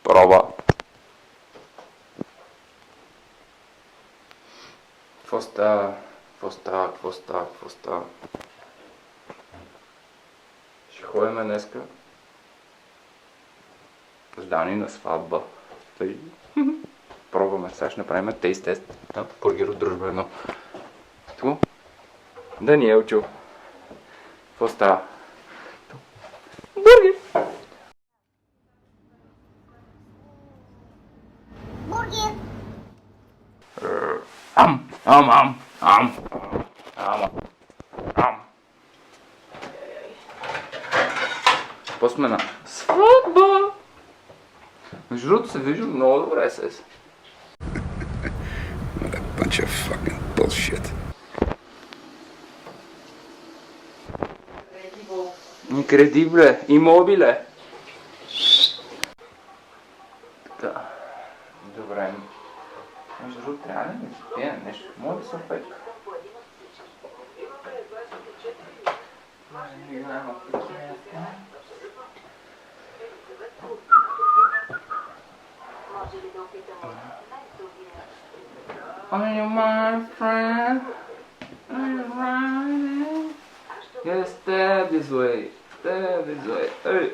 Проба. Какво става? Какво става? Какво става? Какво става? Ще ходим днеска с Дани на сватба. Тъй. Пробваме. Сега ще направим тейст тест на бургер от Дружба 1. Ту. Даниелчо. Какво става? Бургер! Бургер! Ам! Ам! Ам! Ам! Ам! Ам! Какво сме на сватба? Между другото се вижда много добре с. What a bunch of fucking bullshit. Incredibile, immobile. Така. Добре. Между другото, трябва да ми пия нещо. Може да се опека. Are you my friend? Are you riding? Yes, step this way. Step this way. Hey.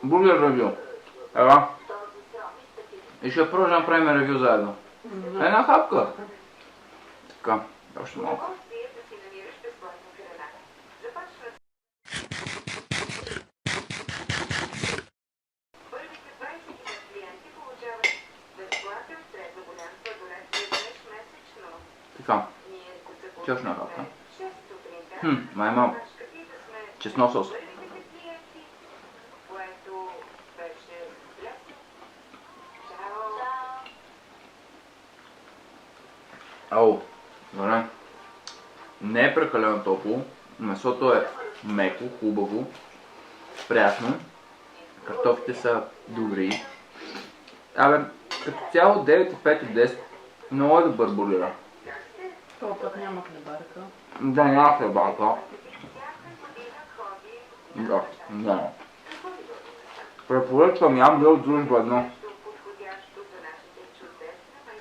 Бургер ревю. Ева. И ще продължим да правим ревю заедно. Една хапка. Така, още малко. Така. Че още една хапка. Май имам чеснок сос. Ау, добре. Не е прекалено топло, месото е меко, хубаво, прясно, картофите са добри. Абе, като цяло 9,5 от 10, много е добър бургера. Това път няма хлебарка. Да, няма хлебарка. Да. Препоръчвам ям бил Дружба 1.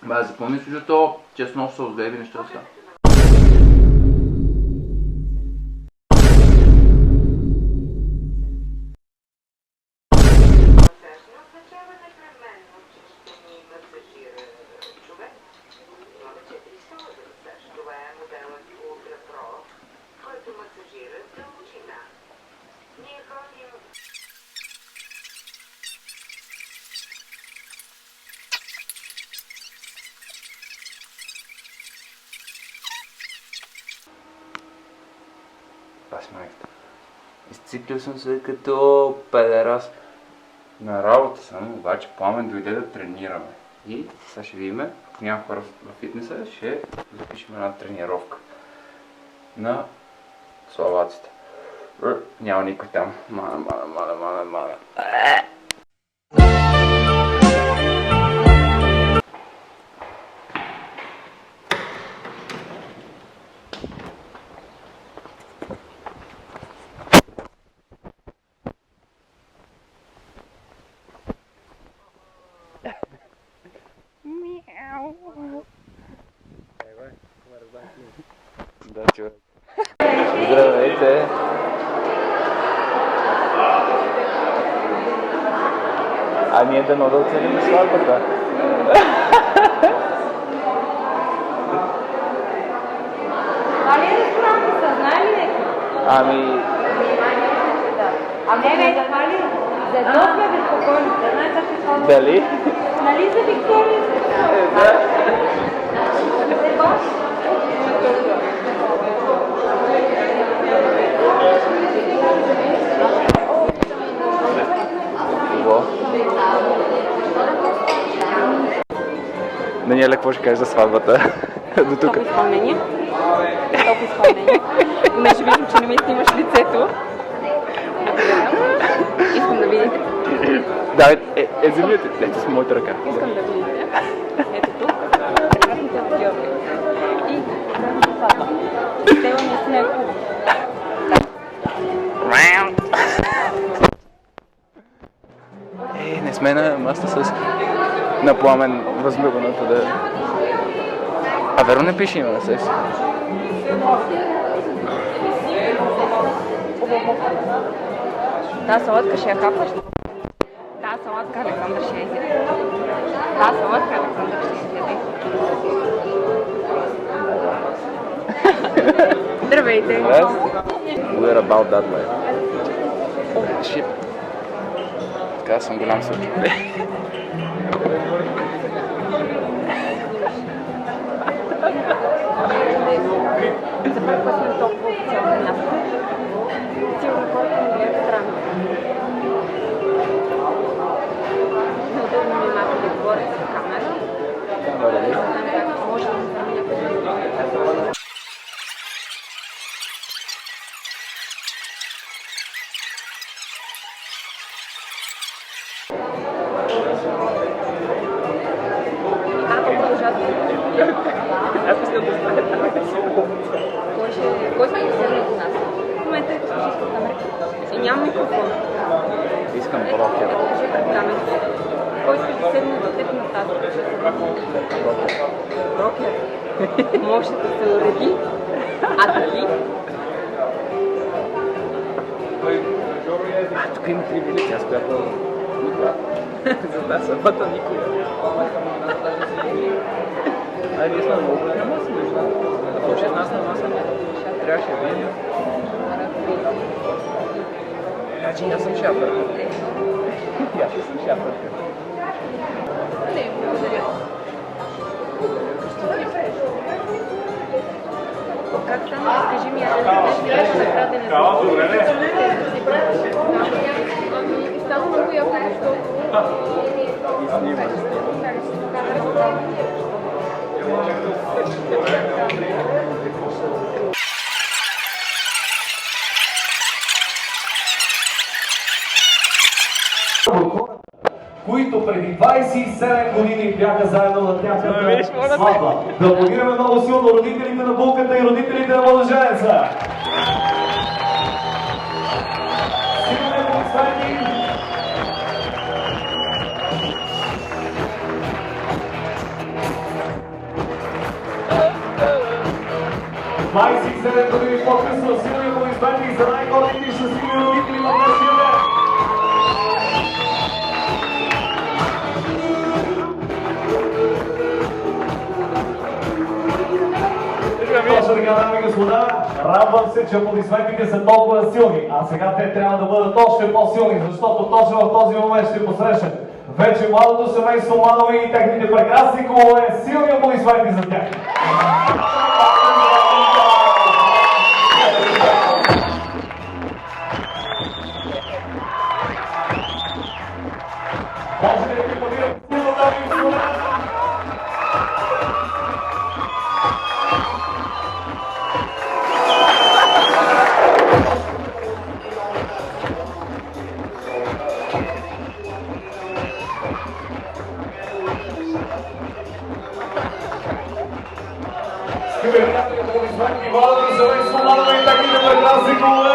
Бе, запомни си, че то чеснок сос глеби неща са. Пас майката. Изциклил съм се като педерас. На работа съм, обаче Пламен дойде да тренираме. И сега ще видим, ако няма хора в фитнеса, ще запишем една тренировка на славаците. Няма никой там. Мана. Да, човек. Здравейте! А ние да много оценим сватбата. Това ли е ресторанта са? Знае ли някой? Ами... Не, това ли? За толкова безпокойно. Да знаеш защо ще ходим. Дали? Нали за Виктория? Да. Се бош? Какво? Даниеля, какво ще кажеш за сватбата? До тук. Топ изпълнение. Иначе виждам, че не ми снимаш лицето. Искам да видите. Да, вземи ти с моята ръка. Искам да видите. Ето тук, прекрасните актьори. И това. Стела наистина е хубаво. Не сме на маста на Пламен възлюбеното да... А верно не пише има на секс? Та салатка ще я хапваш? Та салатка Александър ще я изяде. Та салатка Александър ще я изяде. Здравейте! We're about that way. Oh, shit. Така съм голям съд. За първи път сме толкова официално място. Сигурно хората ми гледат странно. Неудобно ми е малко да говоря с камера. Не знам как може да ми някакъв. Кой ще седне до нас? В момента е слушайска камера. И няма микрофон. Искам брокер. Кажи пред камерата. Кой ще да седне до теб на тази? Брокер. Може да се уреди. А дали? Тук има 3 билети, аз която... За тази събота никой. Ние сме много голяма маса, ако 16 на маса трябваше да видим. Значи аз съм шафър. Аз съм шафър. Не, благодаря. Как стана? Кажи ми, аз не беше за крадене. Стана много яко, защото... които преди 27 години бяха заедно на тяхната сватба. Да аплодираме много силно родителите на Булката и родителите на младоженеца. Майси 7 години по-късно силни аплодисменти за най-горните и щастливи родители на днешния ден. Точно така, дами и господа, радвам се, че аплодисментите са толкова силни, а сега те трябва да бъдат още по-силни, защото точно в този момент ще посрещнем вече младото семейство Манови и техните прекрасни клубове. Силни аплодисменти за тях! Може да ви подирам силно, дами и господа! Аплодисменти, младото семейство Манови и техните прекрасни клубове!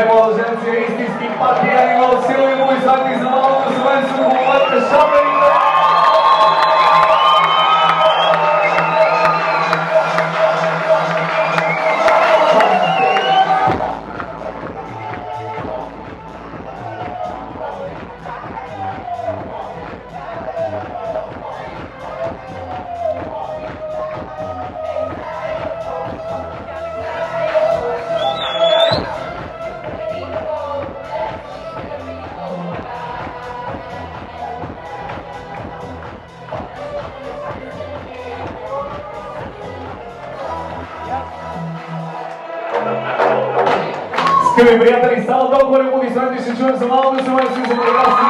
Младоженци, истински патриоти, много силни аплодисменти за малото семейство клубовете Шаперите! Скъпи приятели, само толкова ли аплодисменти ще чуем за малко семейство и за прекрасни.